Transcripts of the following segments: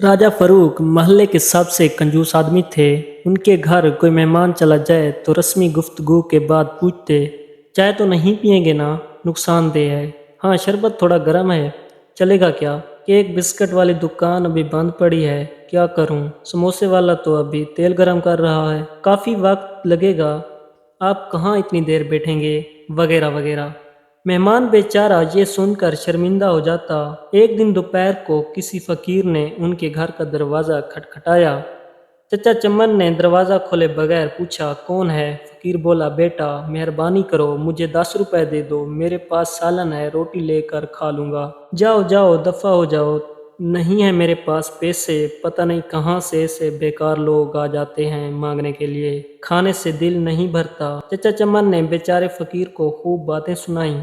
राजा फरूक महल्ले के सबसे कंजूस आदमी थे। उनके घर कोई मेहमान चला जाए तो रस्मी गुफ्तगू के बाद पूछते, चाय तो नहीं पियेंगे ना, नुकसानदेह है। हाँ, शरबत थोड़ा गर्म है, चलेगा क्या? केक बिस्किट वाली दुकान अभी बंद पड़ी है, क्या करूं? समोसे वाला तो अभी तेल गरम कर रहा है, काफ़ी वक्त लगेगा, आप कहाँ इतनी देर बैठेंगे, वगैरह वगैरह। मेहमान बेचारा ये सुनकर शर्मिंदा हो जाता। एक दिन दोपहर को किसी फकीर ने उनके घर का दरवाज़ा खटखटाया। चचा चमन ने दरवाज़ा खोले बगैर पूछा, कौन है? फकीर बोला, बेटा मेहरबानी करो, मुझे 10 रुपए दे दो, मेरे पास सालन है, रोटी लेकर खा लूँगा। जाओ जाओ, दफ़ा हो जाओ, नहीं है मेरे पास पैसे, पता नहीं कहाँ से ऐसे बेकार लोग आ जाते हैं मांगने के लिए, खाने से दिल नहीं भरता। चचा चमन ने बेचारे फकीर को खूब बातें सुनाई।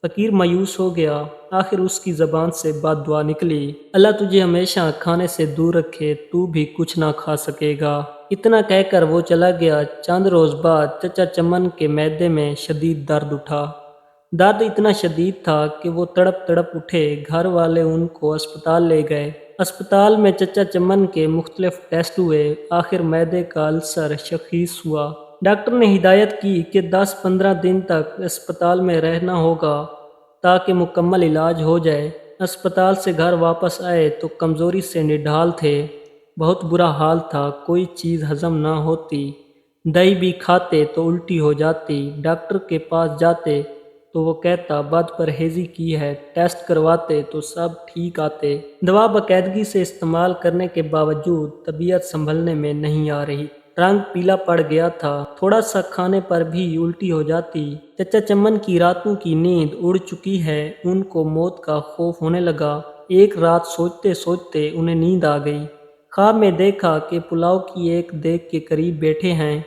फकीर मायूस हो गया। आखिर उसकी ज़बान से बद्दुआ निकली, अल्लाह तुझे हमेशा खाने से दूर रखे, तू भी कुछ ना खा सकेगा। इतना कहकर वो चला गया। चंद रोज़ बाद चचा चमन के मैदे में शदीद दर्द उठा। दर्द इतना शदीद था कि वो तड़प तड़प उठे। घर वाले उनको अस्पताल ले गए। अस्पताल में चचा चमन के मुख्तलिफ टेस्ट हुए। आखिर मैदे का अल्सर तशख़ीस हुआ। डॉक्टर ने हिदायत की कि 10-15 दिन तक अस्पताल में रहना होगा ताकि मुकम्मल इलाज हो जाए। अस्पताल से घर वापस आए तो कमज़ोरी से निढाल थे। बहुत बुरा हाल था, कोई चीज़ हज़म ना होती। दही भी खाते तो उल्टी हो जाती। डॉक्टर के पास जाते तो वो कहता बद परहेज़ी की है। टेस्ट करवाते तो सब ठीक आते। दवा बाकायदगी से इस्तेमाल करने के बावजूद तबीयत संभलने में नहीं आ रही। रंग पीला पड़ गया था, थोड़ा सा खाने पर भी उल्टी हो जाती। चचा चमन की रातों की नींद उड़ चुकी है। उनको मौत का खौफ होने लगा। एक रात सोचते सोचते उन्हें नींद आ गई। ख्वाब में देखा कि पुलाव की एक देग के करीब बैठे हैं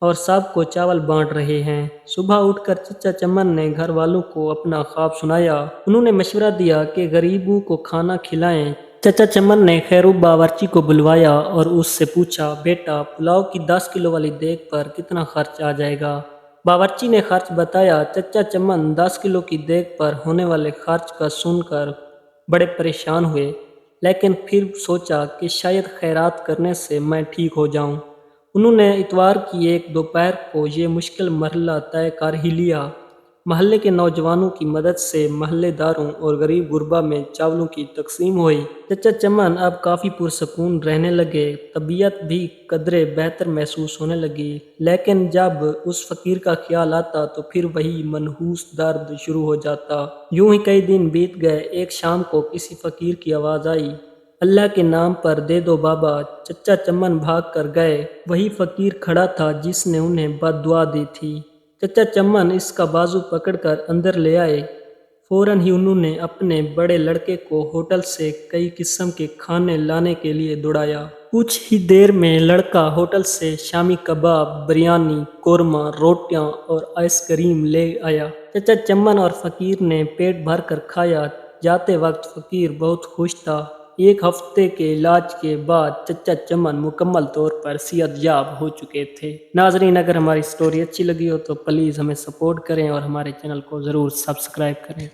और सबको चावल बांट रहे हैं। सुबह उठकर चचा चमन ने घर वालों को अपना ख्वाब सुनाया। उन्होंने मशवरा दिया कि गरीबों को खाना खिलाएं। चचा चमन ने खैरू बावर्ची को बुलवाया और उससे पूछा, बेटा पुलाव की 10 किलो वाली देग पर कितना खर्च आ जाएगा? बावर्ची ने खर्च बताया। चचा चमन 10 किलो की देग पर होने वाले खर्च का सुनकर बड़े परेशान हुए, लेकिन फिर सोचा कि शायद खैरात करने से मैं ठीक हो जाऊं। उन्होंने इतवार की एक दोपहर को ये मुश्किल मरहला तय कर ही लिया। महल्ले के नौजवानों की मदद से महल्लेदारों और गरीब गुरबा में चावलों की तकसीम हुई। चचा चमन अब काफ़ी पुरसकून रहने लगे। तबीयत भी कदरे बेहतर महसूस होने लगी। लेकिन जब उस फकीर का ख्याल आता तो फिर वही मनहूस दर्द शुरू हो जाता। यूं ही कई दिन बीत गए। एक शाम को किसी फकीर की आवाज़ आई, अल्लाह के नाम पर दे दो बाबा। चचा चमन भाग कर गए। वही फकीर खड़ा था जिसने उन्हें बद्दुआ दी थी। चचा चमन इसका बाजू पकड़कर अंदर ले आए। फौरन ही उन्होंने अपने बड़े लड़के को होटल से कई किस्म के खाने लाने के लिए दौड़ाया। कुछ ही देर में लड़का होटल से शामी कबाब, बिरयानी, कोरमा, रोटियां और आइसक्रीम ले आया। चचा चमन और फकीर ने पेट भर कर खाया। जाते वक्त फकीर बहुत खुश था। एक हफ्ते के इलाज के बाद चचा चमन मुकम्मल तौर पर सेहतयाब हो चुके थे। नाजरीन, अगर हमारी स्टोरी अच्छी लगी हो तो प्लीज़ हमें सपोर्ट करें और हमारे चैनल को ज़रूर सब्सक्राइब करें।